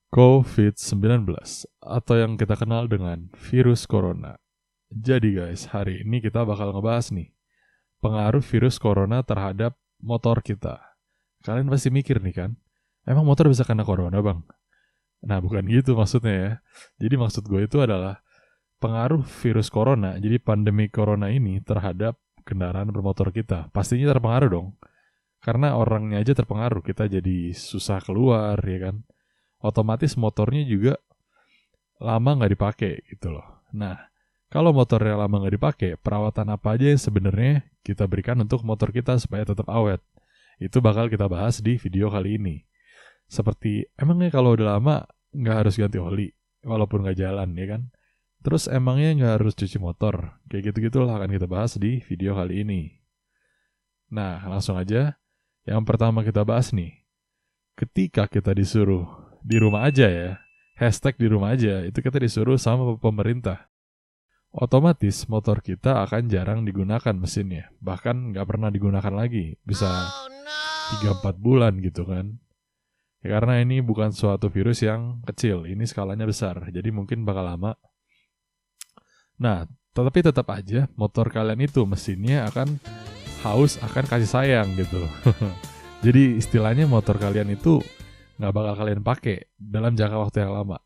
COVID-19 atau yang kita kenal dengan virus corona. Jadi guys, hari ini kita bakal ngebahas nih pengaruh virus corona terhadap motor kita. Kalian pasti mikir nih kan, emang motor bisa kena corona bang? Nah bukan gitu maksudnya ya. Jadi maksud gue itu adalah pengaruh virus corona, jadi pandemi corona ini terhadap kendaraan bermotor kita. Pastinya terpengaruh dong, karena orangnya aja terpengaruh, kita jadi susah keluar ya kan. Otomatis motornya juga lama nggak dipakai gitu loh. Nah, kalau motornya lama nggak dipakai, perawatan apa aja yang sebenarnya kita berikan untuk motor kita supaya tetap awet? Itu bakal kita bahas di video kali ini. Seperti, emangnya kalau udah lama nggak harus ganti oli, walaupun nggak jalan ya kan? Terus emangnya nggak harus cuci motor? Kayak gitu-gitulah akan kita bahas di video kali ini. Nah, langsung aja. Yang pertama kita bahas nih, ketika kita disuruh di rumah aja ya, hashtag di rumah aja, itu kita disuruh sama pemerintah. Otomatis motor kita akan jarang digunakan mesinnya. Bahkan nggak pernah digunakan lagi. Bisa 3-4 bulan gitu kan. Ya, karena ini bukan suatu virus yang kecil. Ini skalanya besar. Jadi mungkin bakal lama. Nah, tetapi tetap aja motor kalian itu mesinnya akan haus, akan kasih sayang gitu. Jadi istilahnya motor kalian itu nggak bakal kalian pakai dalam jangka waktu yang lama.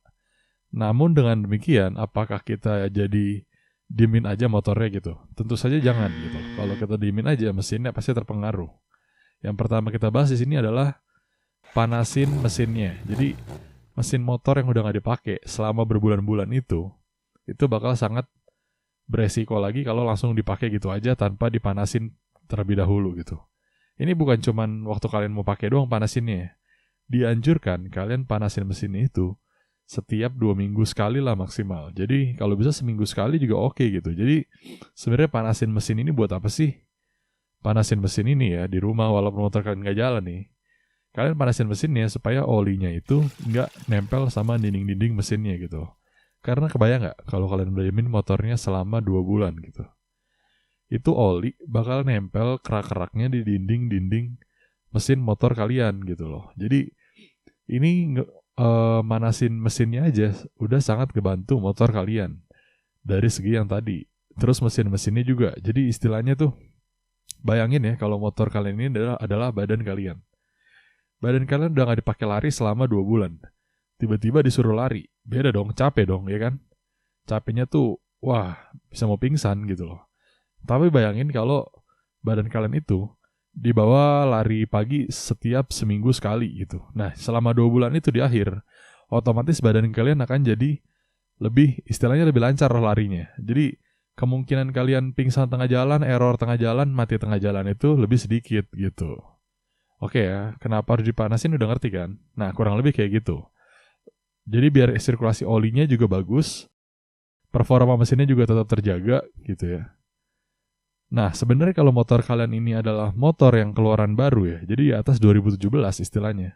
Namun dengan demikian, apakah kita jadi diemin aja motornya gitu? Tentu saja jangan gitu. Kalau kita diemin aja, mesinnya pasti terpengaruh. Yang pertama kita bahas di sini adalah panasin mesinnya. Jadi mesin motor yang udah nggak dipakai selama berbulan-bulan itu bakal sangat beresiko lagi kalau langsung dipakai gitu aja tanpa dipanasin terlebih dahulu gitu. Ini bukan cuman waktu kalian mau pakai doang panasinnya. Dianjurkan kalian panasin mesin itu setiap 2 minggu sekali lah maksimal. Jadi kalau bisa seminggu sekali juga oke gitu. Jadi sebenarnya panasin mesin ini buat apa sih? Panasin mesin ini ya di rumah walaupun motor kalian nggak jalan nih. Kalian panasin mesinnya supaya olinya itu nggak nempel sama dinding-dinding mesinnya gitu. Karena kebayang nggak kalau kalian berdiamin motornya selama 2 bulan gitu. Itu oli bakal nempel kerak-keraknya di dinding-dinding mesin motor kalian gitu loh. Jadi ini manasin mesinnya aja udah sangat ngebantu motor kalian dari segi yang tadi. Terus mesin-mesinnya juga. Jadi istilahnya tuh bayangin ya kalau motor kalian ini adalah badan kalian. Badan kalian udah gak dipakai lari selama 2 bulan. Tiba-tiba disuruh lari. Beda dong, capek dong ya kan. Capeknya tuh wah bisa mau pingsan gitu loh. Tapi bayangin kalau badan kalian itu dibawa lari pagi setiap seminggu sekali gitu. Nah, selama 2 bulan itu di akhir, otomatis badan kalian akan jadi istilahnya lebih lancar larinya. Jadi, kemungkinan kalian pingsan tengah jalan, error tengah jalan, mati tengah jalan itu lebih sedikit gitu. Oke ya, kenapa harus dipanasin udah ngerti kan? Nah, kurang lebih kayak gitu. Jadi biar sirkulasi olinya juga bagus, performa mesinnya juga tetap terjaga gitu ya. Nah, sebenarnya kalau motor kalian ini adalah motor yang keluaran baru ya, jadi di atas 2017 istilahnya.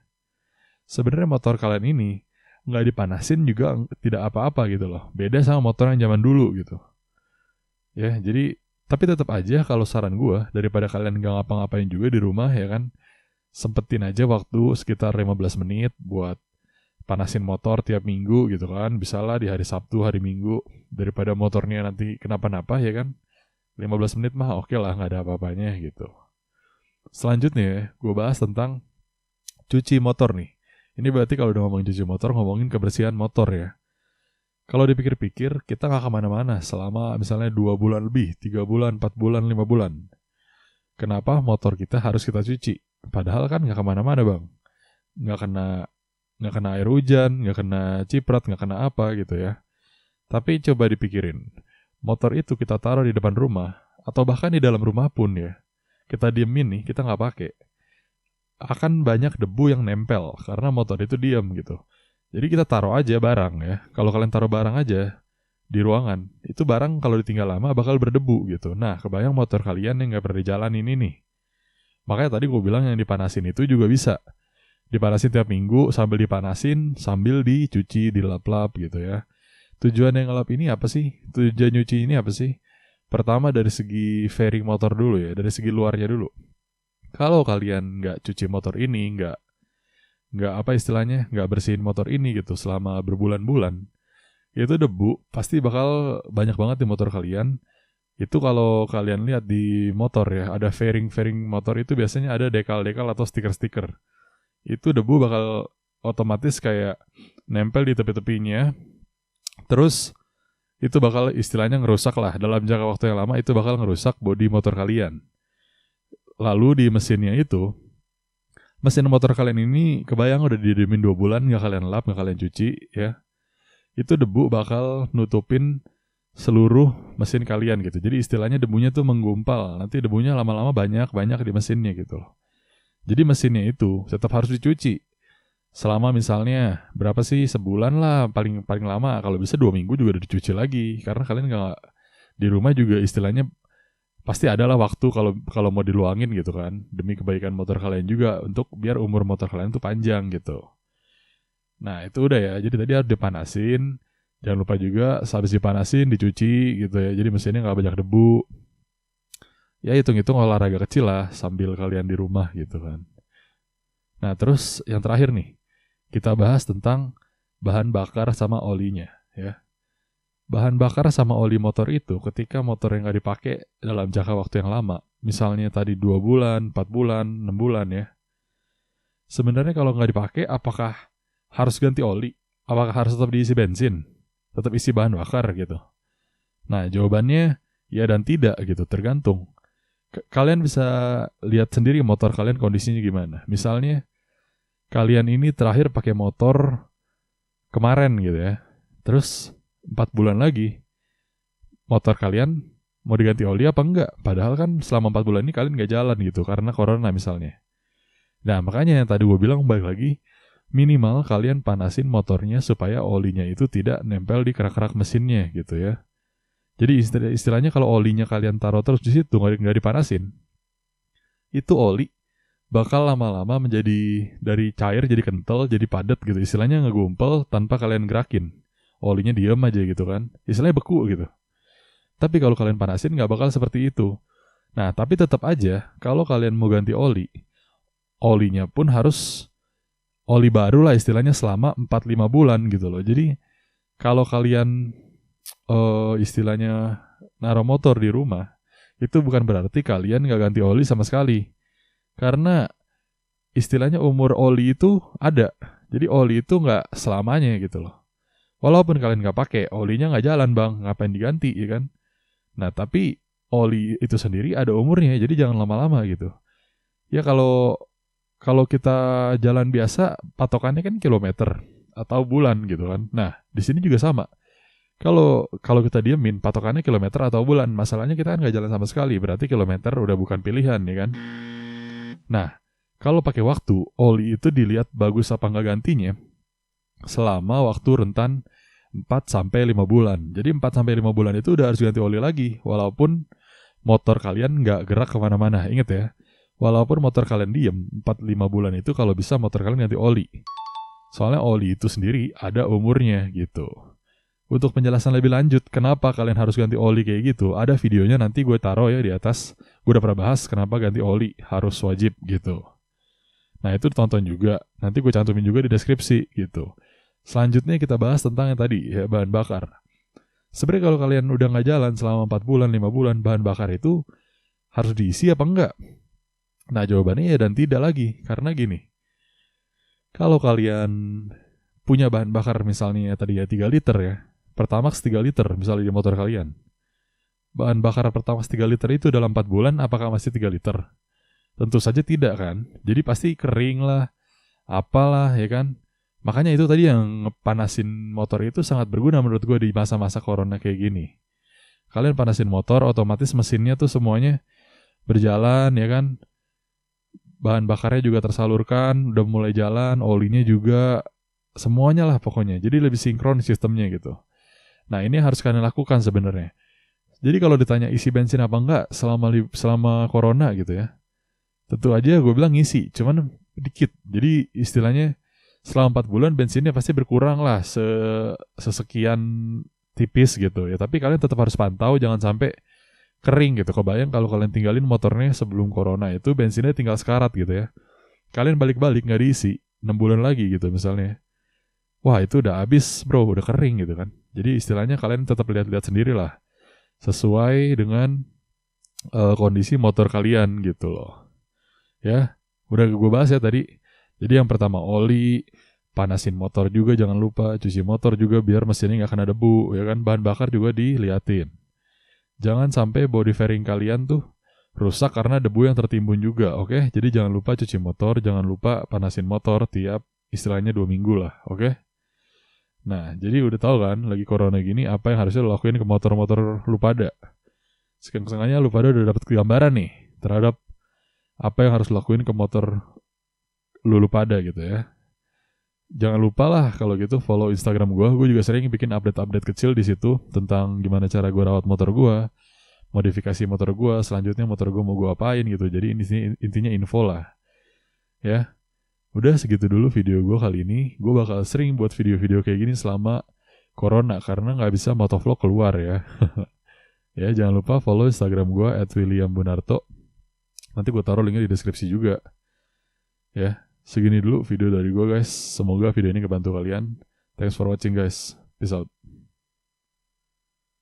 Sebenarnya motor kalian ini nggak dipanasin juga tidak apa-apa gitu loh. Beda sama motor yang zaman dulu gitu. Ya, jadi tapi tetap aja kalau saran gue, daripada kalian nggak ngapa-ngapain juga di rumah ya kan, sempetin aja waktu sekitar 15 menit buat panasin motor tiap minggu gitu kan. Bisalah di hari Sabtu, hari Minggu, daripada motornya nanti kenapa-napa ya kan. 15 menit mah oke lah, gak ada apa-apanya gitu. Selanjutnya gue bahas tentang cuci motor nih. Ini berarti kalau udah ngomongin cuci motor, ngomongin kebersihan motor ya. Kalau dipikir-pikir, kita gak kemana-mana selama misalnya 2 bulan lebih, 3 bulan, 4 bulan, 5 bulan. Kenapa motor kita harus kita cuci? Padahal kan gak kemana-mana bang. Gak kena air hujan, gak kena ciprat, gak kena apa gitu ya. Tapi coba dipikirin, motor itu kita taruh di depan rumah atau bahkan di dalam rumah pun ya, kita diemin nih, kita nggak pakai, akan banyak debu yang nempel karena motor itu diam gitu. Jadi kita taruh aja barang ya. Kalau kalian taruh barang aja di ruangan, itu barang kalau ditinggal lama bakal berdebu gitu. Nah, kebayang motor kalian yang nggak pernah dijalanin ini. Makanya tadi gue bilang yang dipanasin itu juga bisa dipanasin tiap minggu, sambil dipanasin sambil dicuci, dilap-lap gitu ya. Tujuan yang ngelap ini apa sih? Tujuan nyuci ini apa sih? Pertama dari segi fairing motor dulu ya, dari segi luarnya dulu. Kalau kalian nggak cuci motor ini, nggak nggak bersihin motor ini gitu selama berbulan-bulan, itu debu pasti bakal banyak banget di motor kalian. Itu kalau kalian lihat di motor ya, ada fairing motor itu biasanya ada dekal-dekal atau stiker-stiker. Itu debu bakal otomatis kayak nempel di tepi-tepinya. Terus itu bakal istilahnya ngerusak lah. Dalam jangka waktu yang lama itu bakal ngerusak bodi motor kalian. Lalu di mesinnya itu, mesin motor kalian ini kebayang udah didiemin 2 bulan, gak kalian lap, gak kalian cuci ya. Itu debu bakal nutupin seluruh mesin kalian gitu. Jadi istilahnya debunya tuh menggumpal. Nanti debunya lama-lama banyak di mesinnya gitu loh. Jadi mesinnya itu tetap harus dicuci. Selama misalnya berapa sih, sebulan lah paling lama. Kalau bisa 2 minggu juga udah dicuci lagi. Karena kalian nggak di rumah juga istilahnya pasti adalah waktu kalau mau diluangin gitu kan. Demi kebaikan motor kalian juga, untuk biar umur motor kalian tuh panjang gitu. Nah itu udah ya. Jadi tadi harus dipanasin. Jangan lupa juga habis dipanasin, dicuci gitu ya. Jadi mesinnya gak banyak debu. Ya hitung-hitung olahraga kecil lah sambil kalian di rumah gitu kan. Nah terus yang terakhir nih, kita bahas tentang bahan bakar sama olinya ya. Bahan bakar sama oli motor itu ketika motor yang gak dipakai dalam jangka waktu yang lama, misalnya tadi 2 bulan, 4 bulan, 6 bulan ya. Sebenarnya kalau gak dipakai, apakah harus ganti oli? Apakah harus tetap diisi bensin? Tetap isi bahan bakar gitu. Nah jawabannya ya dan tidak gitu, tergantung. Kalian bisa lihat sendiri motor kalian kondisinya gimana. Misalnya kalian ini terakhir pakai motor kemarin gitu ya, terus 4 bulan lagi motor kalian mau diganti oli apa enggak? Padahal kan selama 4 bulan ini kalian gak jalan gitu karena corona misalnya. Nah makanya yang tadi gue bilang, balik lagi, minimal kalian panasin motornya supaya olinya itu tidak nempel di kerak-kerak mesinnya gitu ya. Jadi istilahnya kalau olinya kalian taruh terus di situ nggak dipanasin, itu oli bakal lama-lama menjadi dari cair jadi kental, jadi padat gitu. Istilahnya ngegumpel tanpa kalian gerakin. Olinya diem aja gitu kan. Istilahnya beku gitu. Tapi kalau kalian panasin nggak bakal seperti itu. Nah tapi tetap aja kalau kalian mau ganti oli, olinya pun harus oli baru lah istilahnya selama 4-5 bulan gitu loh. Jadi kalau kalian istilahnya naruh motor di rumah, itu bukan berarti kalian gak ganti oli sama sekali. Karena istilahnya umur oli itu ada. Jadi oli itu gak selamanya gitu loh. Walaupun kalian gak pakai, olinya gak jalan bang, ngapain diganti ya kan. Nah tapi oli itu sendiri ada umurnya, jadi jangan lama-lama gitu. Ya kalau kita jalan biasa, patokannya kan kilometer atau bulan gitu kan. Nah, di sini juga sama. Kalau kita diemin, patokannya kilometer atau bulan. Masalahnya kita kan nggak jalan sama sekali, berarti kilometer udah bukan pilihan ya kan. Nah, kalau pakai waktu, oli itu dilihat bagus apa nggak gantinya selama waktu rentan 4-5 bulan. Jadi 4-5 bulan itu udah harus ganti oli lagi, walaupun motor kalian nggak gerak kemana-mana. Ingat ya, walaupun motor kalian diem 4-5 bulan itu kalau bisa motor kalian ganti oli. Soalnya oli itu sendiri ada umurnya gitu. Untuk penjelasan lebih lanjut kenapa kalian harus ganti oli kayak gitu, ada videonya nanti gue taruh ya di atas. Gue udah pernah bahas kenapa ganti oli harus wajib gitu. Nah itu tonton juga, nanti gue cantumin juga di deskripsi gitu. Selanjutnya kita bahas tentang yang tadi ya, bahan bakar. Sebenarnya kalau kalian udah gak jalan selama 4 bulan, 5 bulan, bahan bakar itu harus diisi apa enggak? Nah jawabannya ya dan tidak lagi. Karena gini, kalau kalian punya bahan bakar misalnya tadi ya 3 liter ya, Pertamax 3 liter misalnya di motor kalian, bahan bakar Pertamax 3 liter itu dalam 4 bulan apakah masih 3 liter? Tentu saja tidak kan. Jadi pasti kering lah, apalah ya kan. Makanya itu tadi yang ngepanasin motor itu sangat berguna menurut gue di masa-masa corona kayak gini. Kalian panasin motor, otomatis mesinnya tuh semuanya berjalan ya kan. Bahan bakarnya juga tersalurkan, udah mulai jalan, olinya juga, semuanya lah pokoknya. Jadi lebih sinkron sistemnya gitu. Nah ini harus kalian lakukan sebenarnya. Jadi kalau ditanya isi bensin apa enggak selama corona gitu ya, tentu aja gue bilang ngisi, cuman dikit. Jadi istilahnya selama 4 bulan bensinnya pasti berkurang lah sesekian tipis gitu ya. Tapi kalian tetap harus pantau, jangan sampai kering gitu. Kebayang kalau kalian tinggalin motornya sebelum corona itu bensinnya tinggal sekarat gitu ya. Kalian balik-balik gak diisi, 6 bulan lagi gitu misalnya. Wah itu udah habis bro, udah kering gitu kan. Jadi istilahnya kalian tetap lihat-lihat sendiri lah. Sesuai dengan kondisi motor kalian gitu loh. Ya, udah gue bahas ya tadi. Jadi yang pertama oli, panasin motor juga jangan lupa, cuci motor juga biar mesinnya nggak kena debu, ya kan. Bahan bakar juga diliatin. Jangan sampai body fairing kalian tuh rusak karena debu yang tertimbun juga, oke? Jadi jangan lupa cuci motor, jangan lupa panasin motor tiap istilahnya 2 minggu lah, oke? Nah, jadi udah tahu kan lagi corona gini apa yang harusnya lo lakuin ke motor-motor lu pada. Sekarang-sekarangnya lu pada udah dapat gambaran nih terhadap apa yang harus lakuin ke motor lu pada gitu ya. Jangan lupa lah kalau gitu follow Instagram gue. Gue juga sering bikin update-update kecil di situ tentang gimana cara gue rawat motor gue, modifikasi motor gue, selanjutnya motor gue mau gue apain gitu. Jadi intinya info lah. Ya, udah segitu dulu video gue kali ini. Gue bakal sering buat video-video kayak gini selama corona karena nggak bisa motovlog keluar ya. Ya, jangan lupa follow Instagram gue @williambunarto. Nanti gue taruh linknya di deskripsi juga. Ya, segini dulu video dari gue guys. Semoga video ini kebantu kalian. Thanks for watching guys. Peace out.